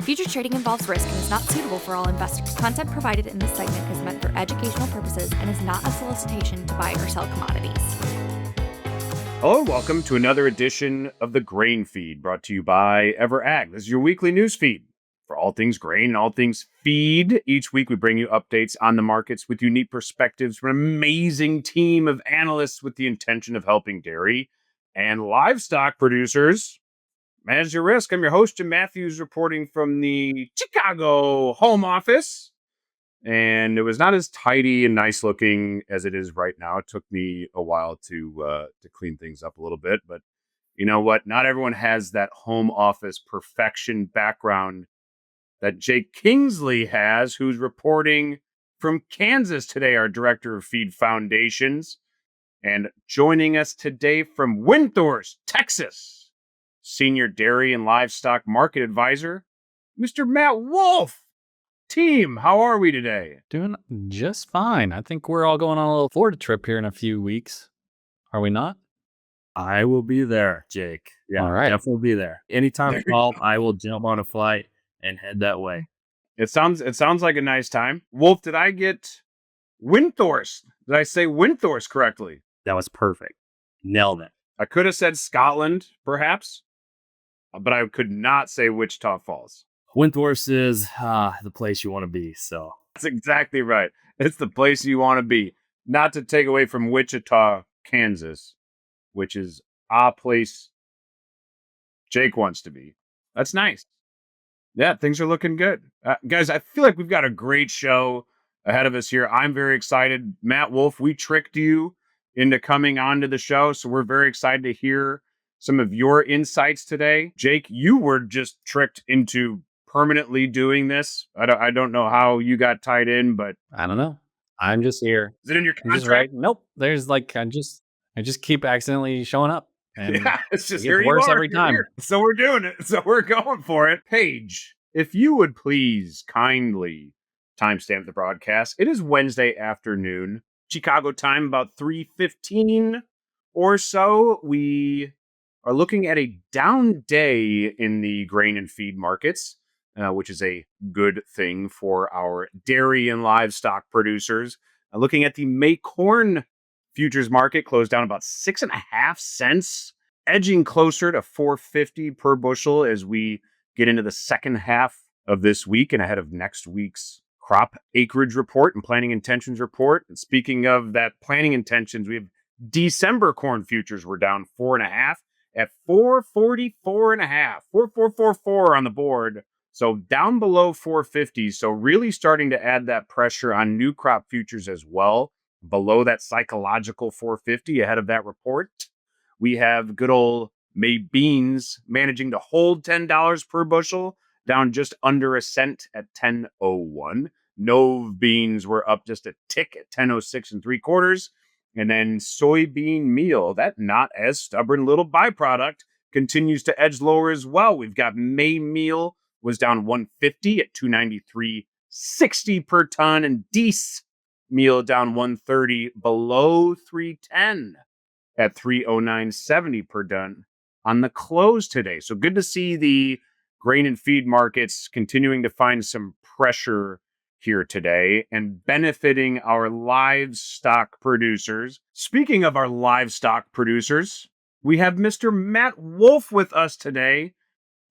Futures trading involves risk and is not suitable for all investors. Content provided in this segment is meant for educational purposes and is not a solicitation to buy or sell commodities. Hello and welcome to another edition of the Grain Feed, brought to you by EverAg. This is your weekly news feed for all things grain and all things feed. Each week we bring you updates on the markets with unique perspectives from an amazing team of analysts with the intention of helping dairy and livestock producers manage your risk. I'm your host, Jim Matthews, reporting from the Chicago home office. And it was not as tidy and nice looking as it is right now. It took me a while to clean things up a little bit. But you know what? Not everyone has that home office perfection background that Jake Kingsley has, who's reporting from Kansas today, our director of feed foundations. And joining us today from Windthorst, Texas, senior dairy and livestock market advisor, Mr. Matt Wolf. Team, how are we today? Doing just fine. I think we're all going on a little Florida trip here in a few weeks. Are we not? I will be there, Jake. Yeah, all right. Definitely be there. Anytime fall, I will jump on a flight and head that way. It sounds like a nice time. Wolf, did I get Windthorst? Did I say Windthorst correctly? That was perfect. Nailed it. I could have said Scotland, perhaps, but I could not say Wichita Falls. Windthorst is the place you want to be. So that's exactly right. It's the place you want to be. Not to take away from Wichita, Kansas, which is a place Jake wants to be. That's nice. Yeah, things are looking good. Guys, I feel like we've got a great show ahead of us here. I'm very excited. Matt Wolf, we tricked you into coming onto the show, so we're very excited to hear some of your insights today. Jake, you were just tricked into permanently doing this. I don't know how you got tied in, but I don't know. I'm just here. Is it in your contract? Right? Nope. There's like I just keep accidentally showing up. And yeah, it's just it worse every time. Here. So we're doing it. So we're going for it. Paige, if you would please kindly timestamp the broadcast. It is Wednesday afternoon, Chicago time, about 3:15 or so. We are looking at a down day in the grain and feed markets. Which is a good thing for our dairy and livestock producers. Looking at the May corn futures market, closed down about 6.5 cents, edging closer to $4.50 per bushel as we get into the second half of this week and ahead of next week's crop acreage report and planting intentions report. And speaking of that planting intentions, we have December corn futures were down 4.5 at 444.5, 4444 on the board. So down below 450. So really starting to add that pressure on new crop futures as well. Below that psychological 450 ahead of that report. We have good old May beans managing to hold $10 per bushel, down just under a cent at 10.01. Nove beans were up just a tick at 10.06 3/4. And then soybean meal, that not as stubborn little byproduct, continues to edge lower as well. We've got May meal was down 150 at 293.60 per ton, and Dees meal down 130 below 310 at 309.70 per ton on the close today. So good to see the grain and feed markets continuing to find some pressure here today and benefiting our livestock producers. Speaking of our livestock producers, we have Mr. Matt Wolf with us today.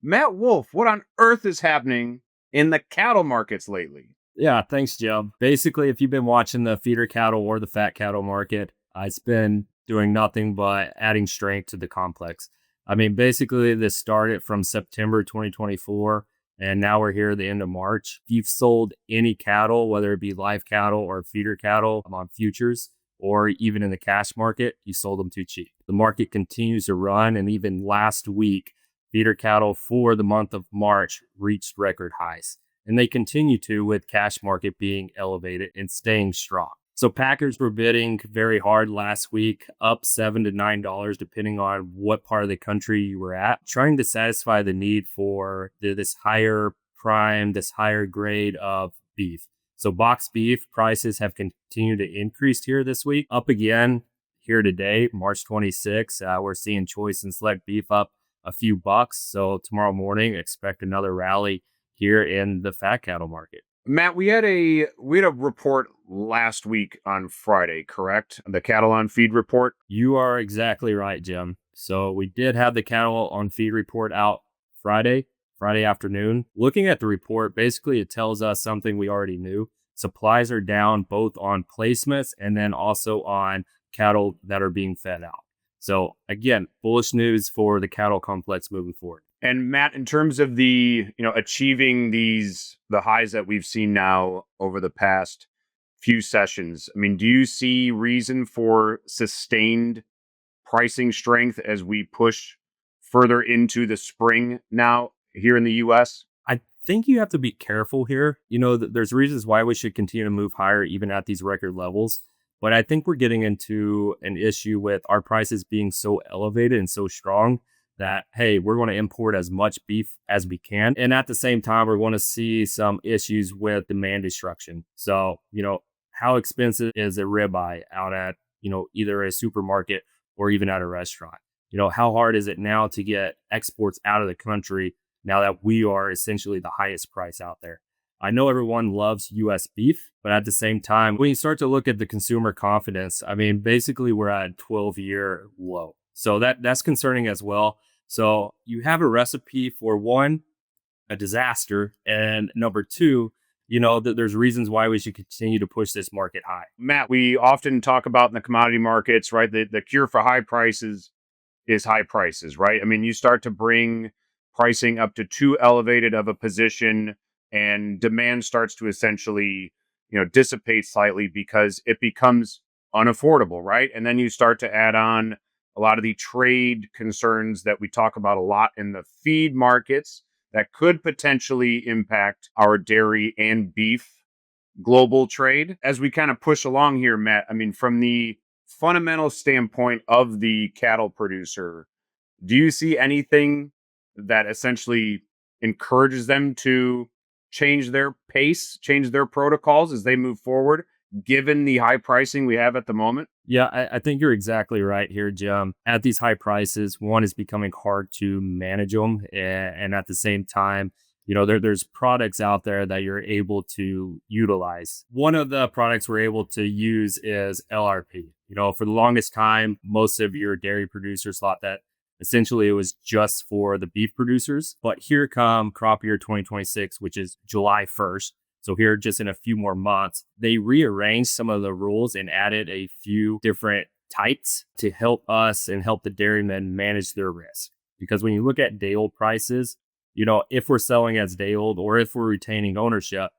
Matt Wolf, what on earth is happening in the cattle markets lately? Yeah, thanks, Joe. Basically, if you've been watching the feeder cattle or the fat cattle market, it's been doing nothing but adding strength to the complex. I mean, basically, this started from September 2024, and now we're here at the end of March. If you've sold any cattle, whether it be live cattle or feeder cattle on futures, or even in the cash market, you sold them too cheap. The market continues to run, and even last week, feeder cattle for the month of March reached record highs, and they continue to, with cash market being elevated and staying strong. So packers were bidding very hard last week, up $7 to $9, depending on what part of the country you were at, trying to satisfy the need for this higher prime, this higher grade of beef. So box beef prices have continued to increase here this week, up again here today, March 26. We're seeing choice and select beef up a few bucks. So tomorrow morning, expect another rally here in the fat cattle market. Matt, we had a report last week on Friday, correct? The cattle on feed report. You are exactly right, Jim. So we did have the cattle on feed report out Friday afternoon. Looking at the report, basically it tells us something we already knew. Supplies are down both on placements and then also on cattle that are being fed out. So again, bullish news for the cattle complex moving forward. And Matt, in terms of the, achieving the highs that we've seen now over the past few sessions, I mean, do you see reason for sustained pricing strength as we push further into the spring now here in the US? I think you have to be careful here. There's reasons why we should continue to move higher even at these record levels. But I think we're getting into an issue with our prices being so elevated and so strong that, hey, we're going to import as much beef as we can. And at the same time, we're going to see some issues with demand destruction. So, how expensive is a ribeye out at, either a supermarket or even at a restaurant? How hard is it now to get exports out of the country now that we are essentially the highest price out there? I know everyone loves US beef, but at the same time, when you start to look at the consumer confidence, I mean, basically we're at a 12-year low. So that's concerning as well. So you have a recipe for one, a disaster, and number two, that there's reasons why we should continue to push this market high. Matt, we often talk about in the commodity markets, right? The cure for high prices is high prices, right? I mean, you start to bring pricing up to too elevated of a position and demand starts to essentially, dissipate slightly because it becomes unaffordable, right? And then you start to add on a lot of the trade concerns that we talk about a lot in the feed markets that could potentially impact our dairy and beef global trade. As we kind of push along here, Matt, I mean, from the fundamental standpoint of the cattle producer, do you see anything that essentially encourages them to change their pace, change their protocols as they move forward, given the high pricing we have at the moment? Yeah, I think you're exactly right here, Jim. At these high prices, one is becoming hard to manage them. And at the same time, there's products out there that you're able to utilize. One of the products we're able to use is LRP. For the longest time, most of your dairy producers thought that essentially it was just for the beef producers. But here come crop year 2026, which is July 1st. So here, just in a few more months, they rearranged some of the rules and added a few different types to help us and help the dairymen manage their risk. Because when you look at day old prices, if we're selling as day old or if we're retaining ownership,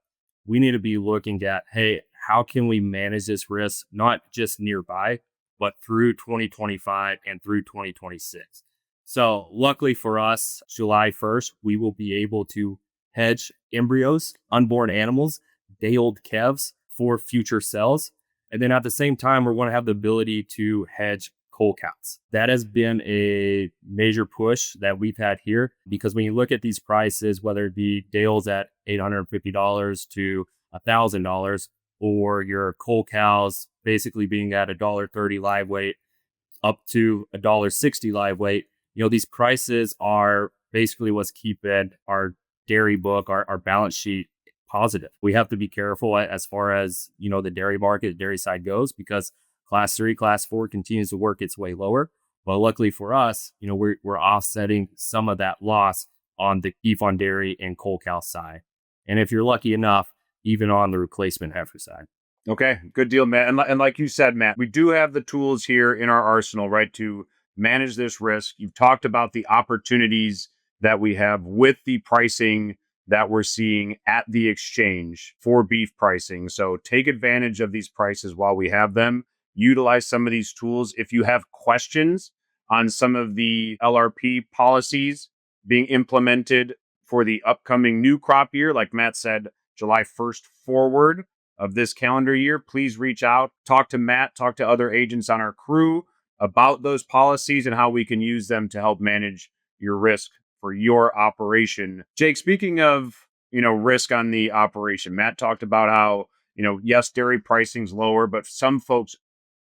we need to be looking at, hey, how can we manage this risk, not just nearby, but through 2025 and through 2026. So luckily for us, July 1st, we will be able to hedge embryos, unborn animals, day old calves for future sales. And then at the same time, we're going to have the ability to hedge coal counts. That has been a major push that we've had here because when you look at these prices, whether it be day olds at $850 to $1,000, or your coal cows basically being at $1.30 live weight up to $1.60 live weight, these prices are basically what's keeping our dairy book, our balance sheet positive. We have to be careful as far as, the dairy market, the dairy side goes, because class 3, class 4 continues to work its way lower. But luckily for us, we're offsetting some of that loss on the beef on dairy and coal cow side. And if you're lucky enough, even on the replacement heifer side. Okay, good deal, Matt. And like you said, Matt, we do have the tools here in our arsenal, right, to manage this risk. You've talked about the opportunities that we have with the pricing that we're seeing at the exchange for beef pricing. So take advantage of these prices while we have them. Utilize some of these tools. If you have questions on some of the LRP policies being implemented for the upcoming new crop year, like Matt said, July 1st forward of this calendar year, please reach out, talk to Matt, talk to other agents on our crew about those policies and how we can use them to help manage your risk for your operation. Jake, speaking of, risk on the operation, Matt talked about how, yes, dairy pricing's lower, but some folks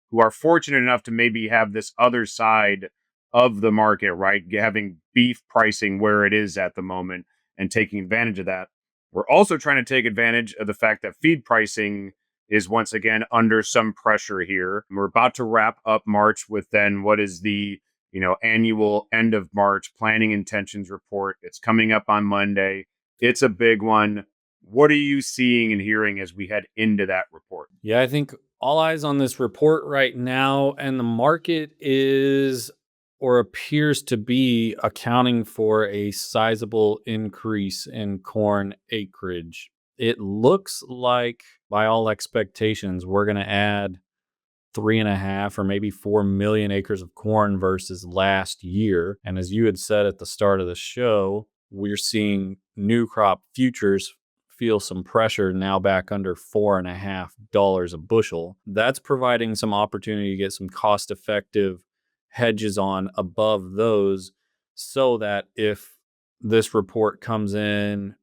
who are fortunate enough to maybe have this other side of the market, right? Having beef pricing where it is at the moment and taking advantage of that. We're also trying to take advantage of the fact that feed pricing is once again under some pressure here. We're about to wrap up March with then what is the annual end of March planning intentions report. It's coming up on Monday. It's a big one. What are you seeing and hearing as we head into that report? Yeah, I think all eyes on this report right now, and the market is or appears to be accounting for a sizable increase in corn acreage. It looks like, by all expectations, we're going to add 3.5 or maybe 4 million acres of corn versus last year. And as you had said at the start of the show, we're seeing new crop futures feel some pressure now back under $4.50 a bushel. That's providing some opportunity to get some cost effective hedges on above those, so that if this report comes in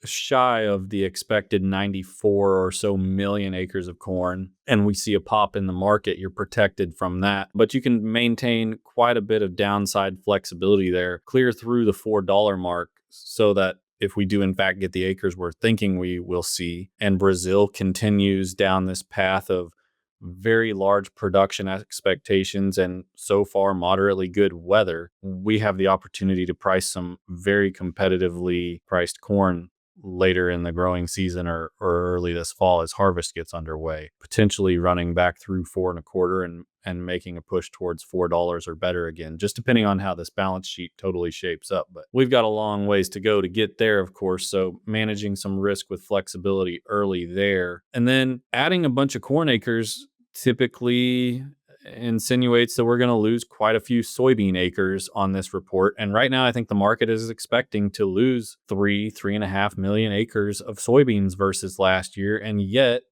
shy of the expected 94 or so million acres of corn and we see a pop in the market, you're protected from that. But you can maintain quite a bit of downside flexibility there, clear through the $4 mark, so that if we do in fact get the acres we're thinking we will see, and Brazil continues down this path of very large production expectations and so far moderately good weather, we have the opportunity to price some very competitively priced corn later in the growing season or early this fall as harvest gets underway, potentially running back through 4.25 and making a push towards $4 or better again, just depending on how this balance sheet totally shapes up. But we've got a long ways to go to get there, of course, so managing some risk with flexibility early there. And then adding a bunch of corn acres typically insinuates that we're going to lose quite a few soybean acres on this report. And right now, I think the market is expecting to lose 3.5 million acres of soybeans versus last year. And yet,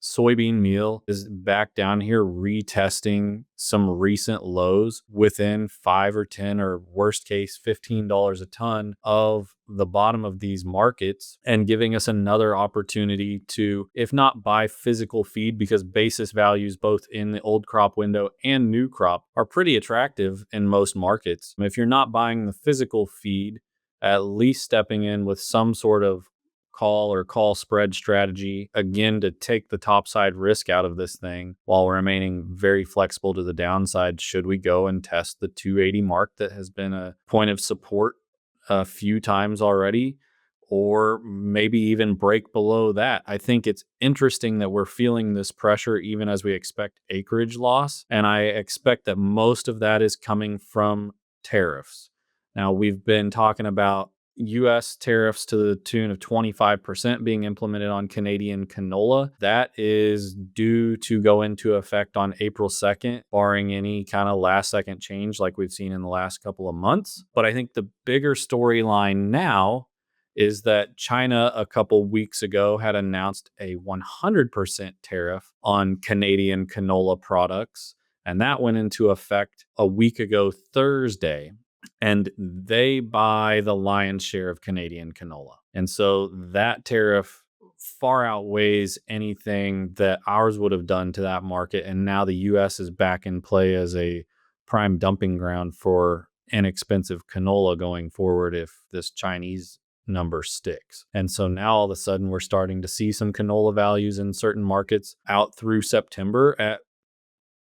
soybean meal is back down here retesting some recent lows within 5 or 10 or worst case $15 a ton of the bottom of these markets, and giving us another opportunity to, if not buy physical feed, because basis values both in the old crop window and new crop are pretty attractive in most markets. If you're not buying the physical feed, at least stepping in with some sort of call spread strategy, again, to take the topside risk out of this thing while remaining very flexible to the downside should we go and test the 280 mark that has been a point of support a few times already, or maybe even break below that. I think it's interesting that we're feeling this pressure even as we expect acreage loss, and I expect that most of that is coming from tariffs. Now, we've been talking about U.S. tariffs to the tune of 25% being implemented on Canadian canola. That is due to go into effect on April 2nd, barring any kind of last second change like we've seen in the last couple of months. But I think the bigger storyline now is that China a couple weeks ago had announced a 100% tariff on Canadian canola products. And that went into effect a week ago Thursday. And they buy the lion's share of Canadian canola. And so that tariff far outweighs anything that ours would have done to that market. And now the U.S. is back in play as a prime dumping ground for inexpensive canola going forward if this Chinese number sticks. And so now all of a sudden we're starting to see some canola values in certain markets out through September at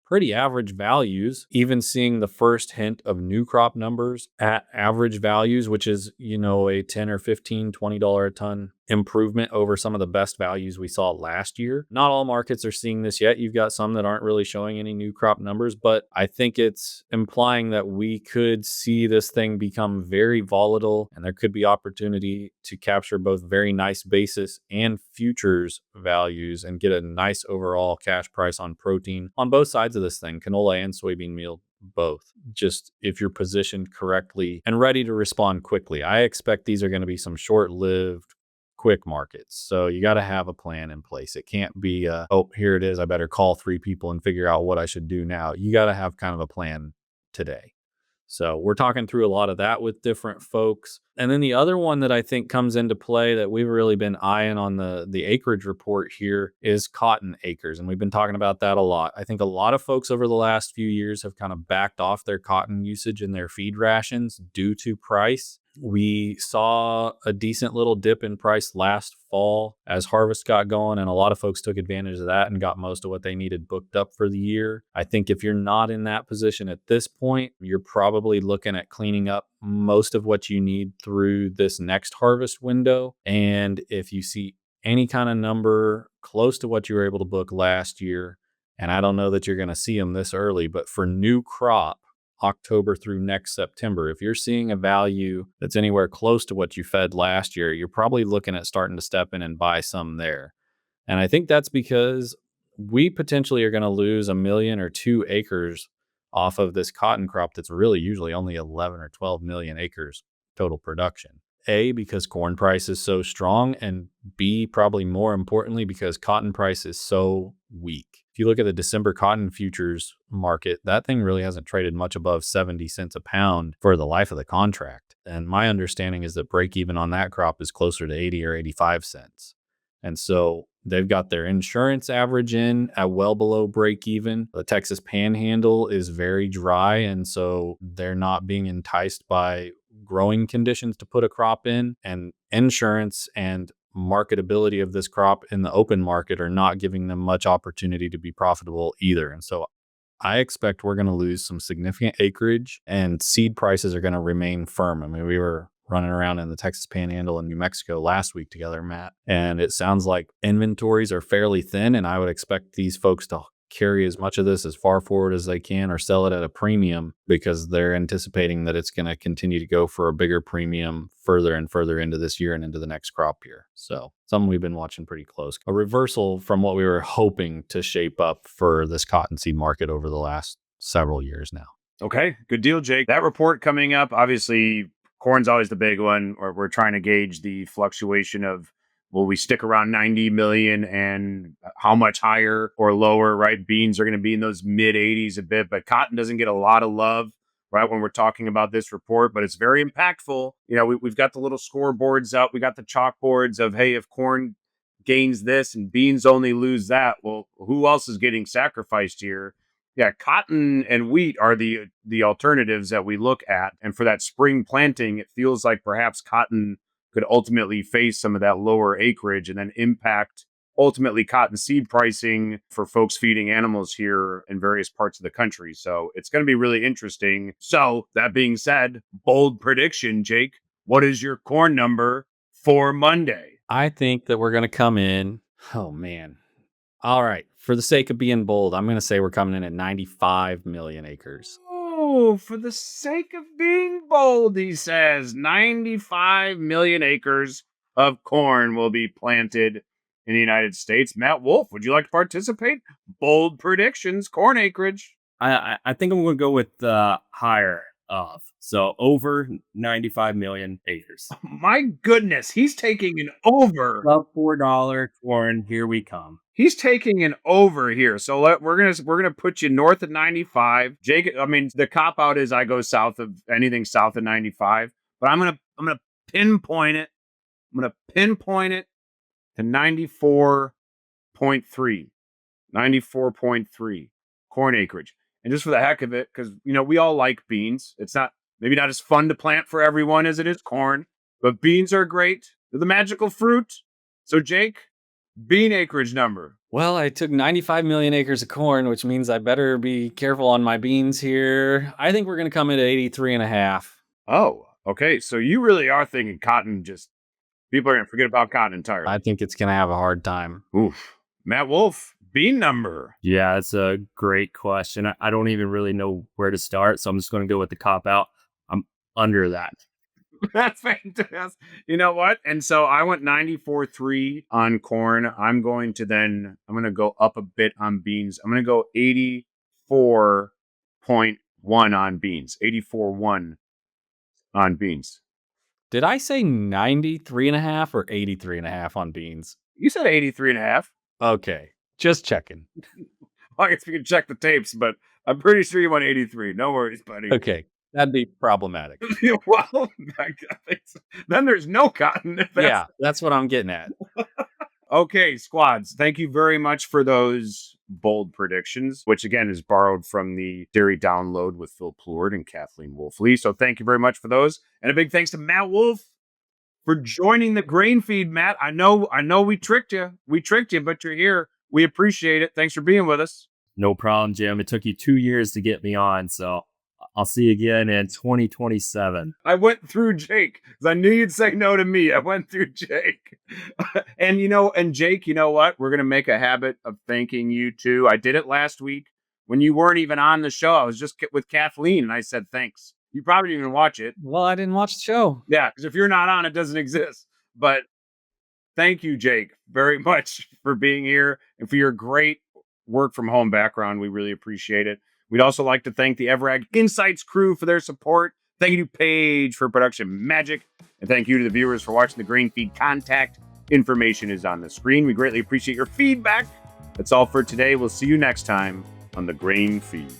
pretty average values, even seeing the first hint of new crop numbers at average values, which is, a 10 or 15, $20 a ton improvement over some of the best values we saw last year. Not all markets are seeing this yet. You've got some that aren't really showing any new crop numbers, but I think it's implying that we could see this thing become very volatile, and there could be opportunity to capture both very nice basis and futures values and get a nice overall cash price on protein on both sides of this thing, canola and soybean meal. Both, just if you're positioned correctly and ready to respond quickly. I expect these are going to be some short-lived, quick markets. So you got to have a plan in place. It can't be, here it is, I better call 3 people and figure out what I should do now. You got to have kind of a plan today. So we're talking through a lot of that with different folks. And then the other one that I think comes into play that we've really been eyeing on the acreage report here is cotton acres. And we've been talking about that a lot. I think a lot of folks over the last few years have kind of backed off their cotton usage in their feed rations due to price. We saw a decent little dip in price last fall as harvest got going, and a lot of folks took advantage of that and got most of what they needed booked up for the year. I think if you're not in that position at this point, you're probably looking at cleaning up most of what you need through this next harvest window. And if you see any kind of number close to what you were able to book last year, and I don't know that you're going to see them this early, but for new crop, October through next September, if you're seeing a value that's anywhere close to what you fed last year, you're probably looking at starting to step in and buy some there. And I think that's because we potentially are going to lose 1 million or 2 acres off of this cotton crop that's really usually only 11 or 12 million acres total production. A, because corn price is so strong, and B, probably more importantly, because cotton price is so weak. If you look at the December cotton futures market, that thing really hasn't traded much above 70 cents a pound for the life of the contract. And my understanding is that break even on that crop is closer to 80 or 85 cents. And so they've got their insurance average in at well below break even. The Texas Panhandle is very dry, and so they're not being enticed by growing conditions to put a crop in, and insurance and marketability of this crop in the open market are not giving them much opportunity to be profitable either. And so I expect we're going to lose some significant acreage, and seed prices are going to remain firm. I mean, we were running around in the Texas Panhandle and New Mexico last week together, Matt, and it sounds like inventories are fairly thin, and I would expect these folks to carry as much of this as far forward as they can or sell it at a premium because they're anticipating that it's going to continue to go for a bigger premium further and further into this year and into the next crop year. So something we've been watching pretty close. A reversal from what we were hoping to shape up for this cottonseed market over the last several years now. Okay, good deal, Jake. That report coming up, obviously, corn's always the big one, or we're trying to gauge the fluctuation of will we stick around 90 million and how much higher or lower, right? Beans are going to be in those mid 80s a bit, but cotton doesn't get a lot of love, right, when we're talking about this report, but it's very impactful. You know, we've got the little scoreboards up. We got the chalkboards of, hey, if corn gains this and beans only lose that, well, who else is getting sacrificed here? Yeah, cotton and wheat are the alternatives that we look at. And for that spring planting, it feels like perhaps cotton could ultimately face some of that lower acreage and then impact ultimately cotton seed pricing for folks feeding animals here in various parts of the country. So it's going to be really interesting. So that being said, bold prediction, Jake, what is your corn number for Monday? I think that we're going to come in. Oh, man. All right. For the sake of being bold, I'm going to say we're coming in at 95 million acres. Oh, for the sake of being bold, he says 95 million acres of corn will be planted in the United States. Matt Wolf, would you like to participate? Bold predictions, corn acreage. I think I'm going to go with higher of. So over 95 million acres. My goodness, he's taking an over. Love $4 corn. Here we come. He's taking an over here. So we're gonna put you north of 95. Jake, I mean, the cop out is I go south of anything south of 95, but I'm gonna pinpoint it. I'm gonna pinpoint it to 94.3. 94.3 corn acreage. And just for the heck of it, because you know we all like beans. It's maybe not as fun to plant for everyone as it is corn, but beans are great. They're the magical fruit. So Jake, bean acreage number. Well, I took 95 million acres of corn, which means I better be careful on my beans here. I think we're going to come in at 83 and a half. Oh, okay. So you really are thinking cotton people are going to forget about cotton entirely. I think it's going to have a hard time. Oof. Matt Wolf, bean number. Yeah, it's a great question. I don't even really know where to start, so I'm just going to go with the cop out. I'm under that. That's fantastic. You know what? And so I went 94.3 on corn. I'm going to go up a bit on beans. I'm going to go 84.1 on beans. 84.1 on beans. Did I say 93 and a half or 83 and a half on beans? You said 83 and a half. Okay. Just checking. Well, I guess we can check the tapes, but I'm pretty sure you went 83. No worries, buddy. Okay. That'd be problematic. Well, then there's no cotton. Yeah, that's what I'm getting at. Okay, squads, thank you very much for those bold predictions, which again is borrowed from the Dairy Download with Phil Plord and Kathleen Wolfley. So thank you very much for those. And a big thanks to Matt Wolf for joining the grain feed, Matt. I know we tricked you. But you're here. We appreciate it. Thanks for being with us. No problem, Jim. It took you 2 years to get me on, so I'll see you again in 2027. I went through Jake because I knew you'd say no to me. I went through Jake. and Jake, you know what? We're going to make a habit of thanking you too. I did it last week when you weren't even on the show. I was just with Kathleen and I said thanks. You probably didn't even watch it. Well, I didn't watch the show. Yeah, because if you're not on, it doesn't exist. But thank you, Jake, very much for being here and for your great work from home background. We really appreciate it. We'd also like to thank the Everag Insights crew for their support. Thank you to Paige for production magic. And thank you to the viewers for watching the Grain Feed. Contact information is on the screen. We greatly appreciate your feedback. That's all for today. We'll see you next time on the Grain Feed.